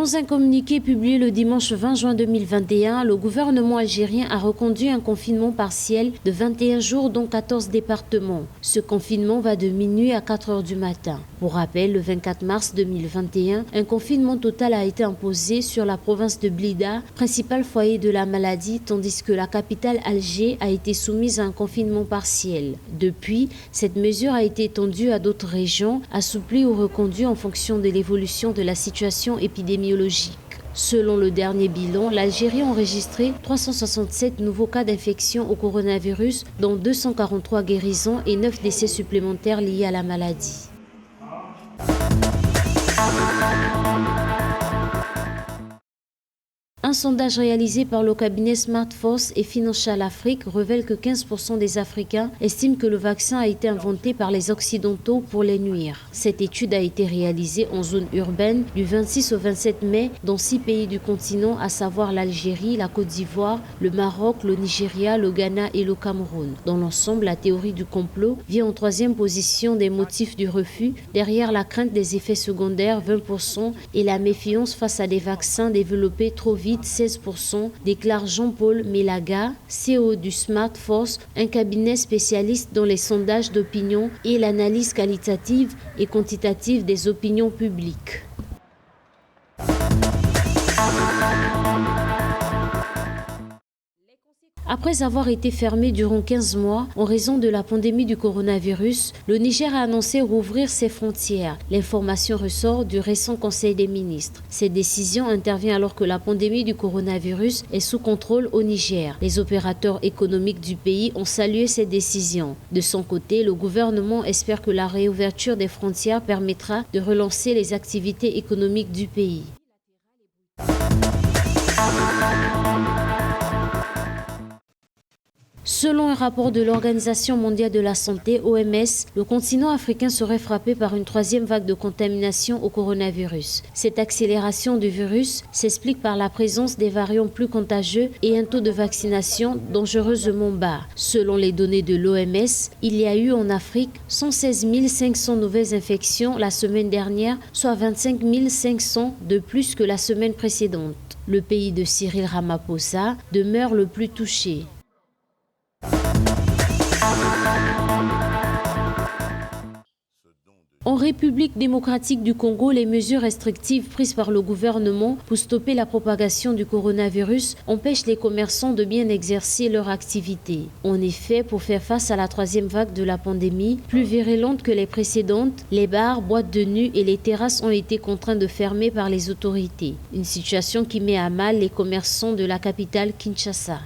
Dans un communiqué publié le dimanche 20 juin 2021, le gouvernement algérien a reconduit un confinement partiel de 21 jours dans 14 départements. Ce confinement va de minuit à 4 heures du matin. Pour rappel, le 24 mars 2021, un confinement total a été imposé sur la province de Blida, principal foyer de la maladie, tandis que la capitale Alger a été soumise à un confinement partiel. Depuis, cette mesure a été étendue à d'autres régions, assouplie ou reconduite en fonction de l'évolution de la situation épidémiologique. Selon le dernier bilan, l'Algérie a enregistré 367 nouveaux cas d'infection au coronavirus, dont 243 guérisons et 9 décès supplémentaires liés à la maladie. Un sondage réalisé par le cabinet Smart Force et Financial Afrique révèle que 15% des Africains estiment que le vaccin a été inventé par les Occidentaux pour les nuire. Cette étude a été réalisée en zone urbaine du 26 au 27 mai dans 6 pays du continent, à savoir l'Algérie, la Côte d'Ivoire, le Maroc, le Nigeria, le Ghana et le Cameroun. Dans l'ensemble, la théorie du complot vient en 3e position des motifs du refus, derrière la crainte des effets secondaires 20% et la méfiance face à des vaccins développés trop vite 16%, déclare Jean-Paul Mélaga, CEO du Smart Force, un cabinet spécialiste dans les sondages d'opinion et l'analyse qualitative et quantitative des opinions publiques. Après avoir été fermé durant 15 mois en raison de la pandémie du coronavirus, le Niger a annoncé rouvrir ses frontières. L'information ressort du récent Conseil des ministres. Cette décision intervient alors que la pandémie du coronavirus est sous contrôle au Niger. Les opérateurs économiques du pays ont salué cette décision. De son côté, le gouvernement espère que la réouverture des frontières permettra de relancer les activités économiques du pays. Selon un rapport de l'Organisation mondiale de la santé, OMS, le continent africain serait frappé par une 3e vague de contamination au coronavirus. Cette accélération du virus s'explique par la présence des variants plus contagieux et un taux de vaccination dangereusement bas. Selon les données de l'OMS, il y a eu en Afrique 116 500 nouvelles infections la semaine dernière, soit 25 500 de plus que la semaine précédente. Le pays de Cyril Ramaphosa demeure le plus touché. En République démocratique du Congo, les mesures restrictives prises par le gouvernement pour stopper la propagation du coronavirus empêchent les commerçants de bien exercer leur activité. En effet, pour faire face à la 3e vague de la pandémie, plus virulente que les précédentes, les bars, boîtes de nuit et les terrasses ont été contraints de fermer par les autorités. Une situation qui met à mal les commerçants de la capitale Kinshasa.